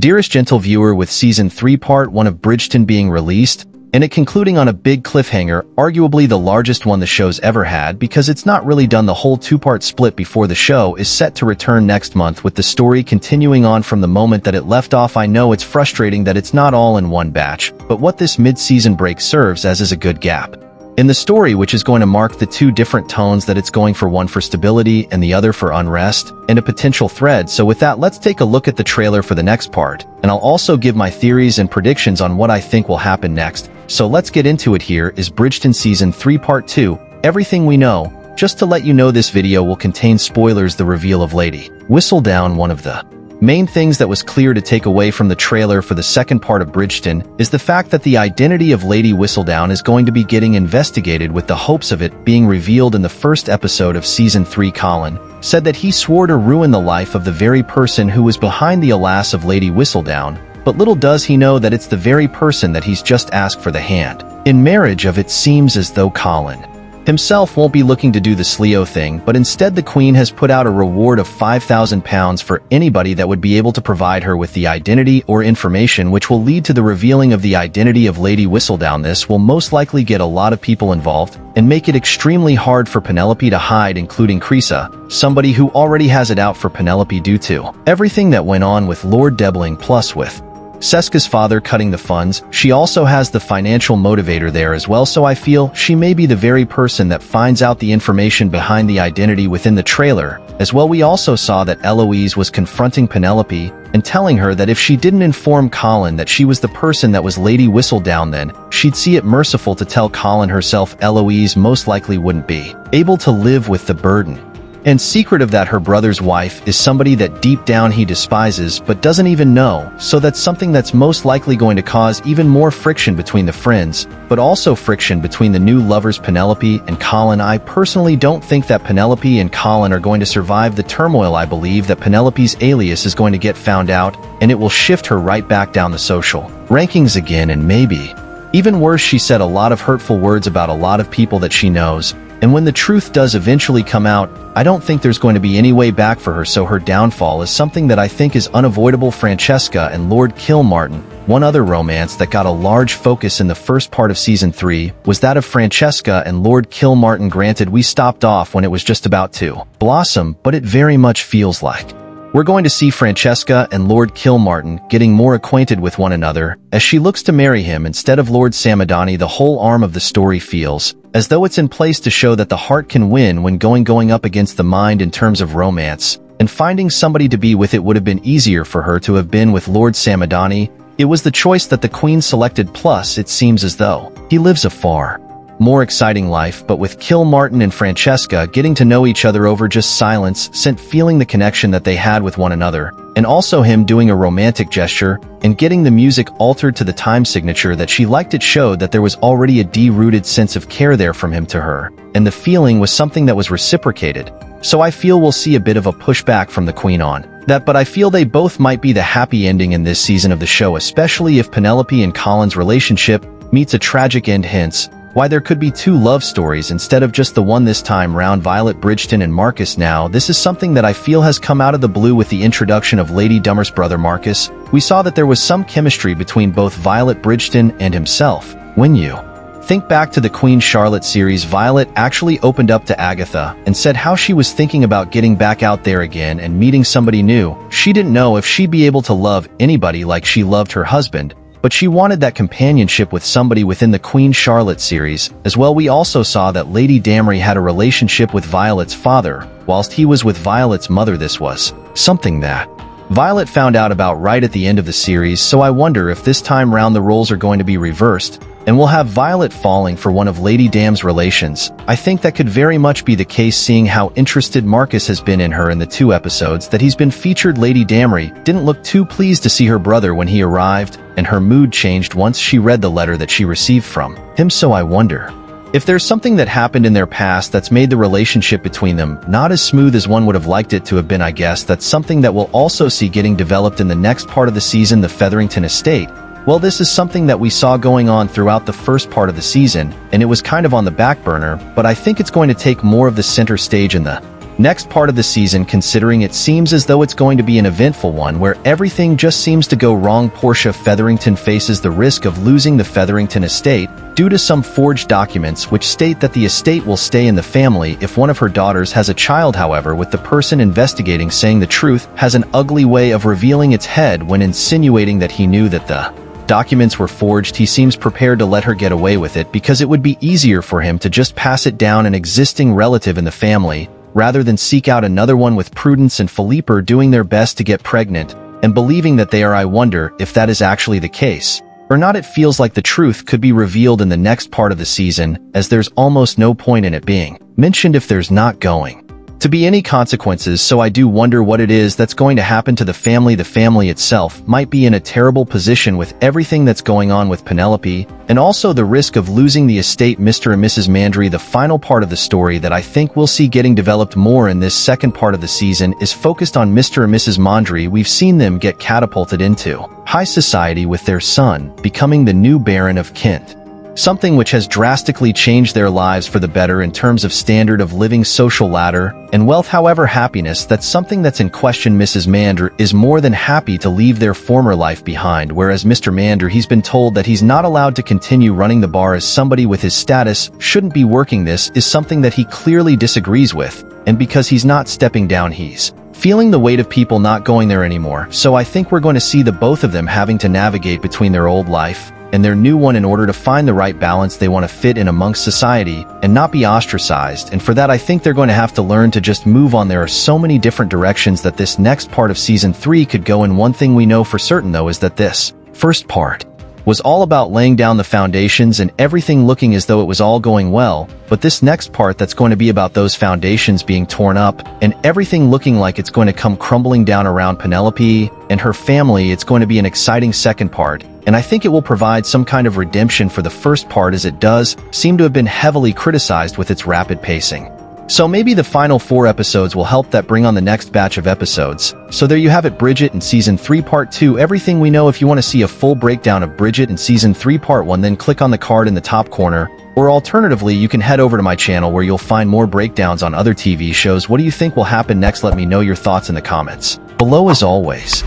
Dearest gentle viewer, with Season 3 Part 1 of Bridgerton being released, and it concluding on a big cliffhanger, arguably the largest one the show's ever had because it's not really done the whole two-part split before the show is set to return next month with the story continuing on from the moment that it left off. I know it's frustrating that it's not all in one batch, but what this mid-season break serves as is a good gap in the story, which is going to mark the two different tones that it's going for, one for stability and the other for unrest and a potential thread. So with that, let's take a look at the trailer for the next part, and I'll also give my theories and predictions on what I think will happen next. So let's get into it. Here is Bridgerton Season 3 Part 2, Everything We Know. Just to let you know, this video will contain spoilers. The reveal of Lady Whistledown. One of the main things that was clear to take away from the trailer for the second part of Bridgerton is the fact that the identity of Lady Whistledown is going to be getting investigated, with the hopes of it being revealed in the first episode of Season 3. Colin said that he swore to ruin the life of the very person who was behind the alas of Lady Whistledown, but little does he know that it's the very person that he's just asked for the hand in marriage of. It seems as though Colin himself won't be looking to do the Sleo thing, but instead the Queen has put out a reward of £5,000 for anybody that would be able to provide her with the identity or information which will lead to the revealing of the identity of Lady Whistledown. This will most likely get a lot of people involved and make it extremely hard for Penelope to hide, including Crisa, somebody who already has it out for Penelope due to everything that went on with Lord Debling, plus with Seska's father cutting the funds. She also has the financial motivator there as well, so I feel she may be the very person that finds out the information behind the identity within the trailer. As well, we also saw that Eloise was confronting Penelope and telling her that if she didn't inform Colin that she was the person that was Lady Whistledown, then she'd see it merciful to tell Colin herself. Eloise most likely wouldn't be able to live with the burden and secret of that her brother's wife is somebody that deep down he despises but doesn't even know, so that's something that's most likely going to cause even more friction between the friends, but also friction between the new lovers Penelope and Colin. I personally don't think that Penelope and Colin are going to survive the turmoil. I believe that Penelope's alias is going to get found out, and it will shift her right back down the social rankings again, and maybe even worse, she said a lot of hurtful words about a lot of people that she knows. And when the truth does eventually come out, I don't think there's going to be any way back for her, so her downfall is something that I think is unavoidable. Francesca and Lord Kilmartin. One other romance that got a large focus in the first part of Season 3 was that of Francesca and Lord Kilmartin. Granted, we stopped off when it was just about to blossom, but it very much feels like we're going to see Francesca and Lord Kilmartin getting more acquainted with one another as she looks to marry him instead of Lord Samadani. The whole arm of the story feels as though it's in place to show that the heart can win when going up against the mind in terms of romance, and finding somebody to be with. It would have been easier for her to have been with Lord Samadani. It was the choice that the Queen selected, plus it seems as though he lives a far more exciting life, but with Kilmartin and Francesca getting to know each other over just silence sent feeling the connection that they had with one another, and also him doing a romantic gesture and getting the music altered to the time signature that she liked. It showed that there was already a deep-rooted sense of care there from him to her, and the feeling was something that was reciprocated. So I feel we'll see a bit of a pushback from the Queen on that, but I feel they both might be the happy ending in this season of the show, especially if Penelope and Colin's relationship meets a tragic end, hence why there could be two love stories instead of just the one this time round. Violet Bridgerton and Marcus. Now, this is something that I feel has come out of the blue with the introduction of Lady Dummer's brother Marcus. We saw that there was some chemistry between both Violet Bridgerton and himself. When you think back to the Queen Charlotte series, Violet actually opened up to Agatha and said how she was thinking about getting back out there again and meeting somebody new. She didn't know if she'd be able to love anybody like she loved her husband, but she wanted that companionship with somebody within the Queen Charlotte series. As well, we also saw that Lady Damry had a relationship with Violet's father, whilst he was with Violet's mother. This was something that Violet found out about right at the end of the series, so I wonder if this time round the roles are going to be reversed, and we'll have Violet falling for one of Lady Dam's relations. I think that could very much be the case, seeing how interested Marcus has been in her in the 2 episodes that he's been featured. Lady Damry didn't look too pleased to see her brother when he arrived, and her mood changed once she read the letter that she received from him, so I wonder if there's something that happened in their past that's made the relationship between them not as smooth as one would have liked it to have been. I guess that's something that we'll also see getting developed in the next part of the season, the Featherington estate. Well, this is something that we saw going on throughout the first part of the season, and it was kind of on the back burner, but I think it's going to take more of the center stage in the next part of the season, considering it seems as though it's going to be an eventful one where everything just seems to go wrong. Portia Featherington faces the risk of losing the Featherington estate due to some forged documents which state that the estate will stay in the family if one of her daughters has a child. However, with the person investigating saying the truth has an ugly way of revealing its head when insinuating that he knew that the documents were forged. He seems prepared to let her get away with it because it would be easier for him to just pass it down an existing relative in the family rather than seek out another one. With Prudence and Philippe are doing their best to get pregnant and believing that they are. I wonder if that is actually the case or not. It feels like the truth could be revealed in the next part of the season, as there's almost no point in it being mentioned if there's not going to be any consequences. So I do wonder what it is that's going to happen to the family. The family itself might be in a terrible position with everything that's going on with Penelope, and also the risk of losing the estate. Mr. and Mrs. Mondrich, the final part of the story that I think we'll see getting developed more in this second part of the season, is focused on Mr. and Mrs. Mondrich. We've seen them get catapulted into high society with their son becoming the new Baron of Kent, something which has drastically changed their lives for the better in terms of standard of living, social ladder, and wealth. However, happiness, that's something that's in question. Mrs. Mondrich is more than happy to leave their former life behind, whereas Mr. Mondrich, he's been told that he's not allowed to continue running the bar, as somebody with his status shouldn't be working. This is something that he clearly disagrees with, and because he's not stepping down, he's feeling the weight of people not going there anymore. So I think we're going to see the both of them having to navigate between their old life and their new one in order to find the right balance. They want to fit in amongst society and not be ostracized, and for that I think they're going to have to learn to just move on. There are so many different directions that this next part of season 3 could go in. One thing we know for certain though is that this first part was all about laying down the foundations and everything looking as though it was all going well, but this next part, that's going to be about those foundations being torn up and everything looking like it's going to come crumbling down around Penelope and her family. It's going to be an exciting second part, and I think it will provide some kind of redemption for the first part, as it does seem to have been heavily criticized with its rapid pacing. So maybe the final 4 episodes will help that bring on the next batch of episodes. So there you have it, Bridgerton Season 3 Part 2, everything we know. If you want to see a full breakdown of Bridgerton Season 3 Part 1, then click on the card in the top corner, or alternatively you can head over to my channel where you'll find more breakdowns on other TV shows. What do you think will happen next? Let me know your thoughts in the comments below. As always,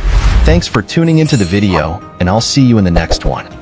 thanks for tuning into the video, and I'll see you in the next one.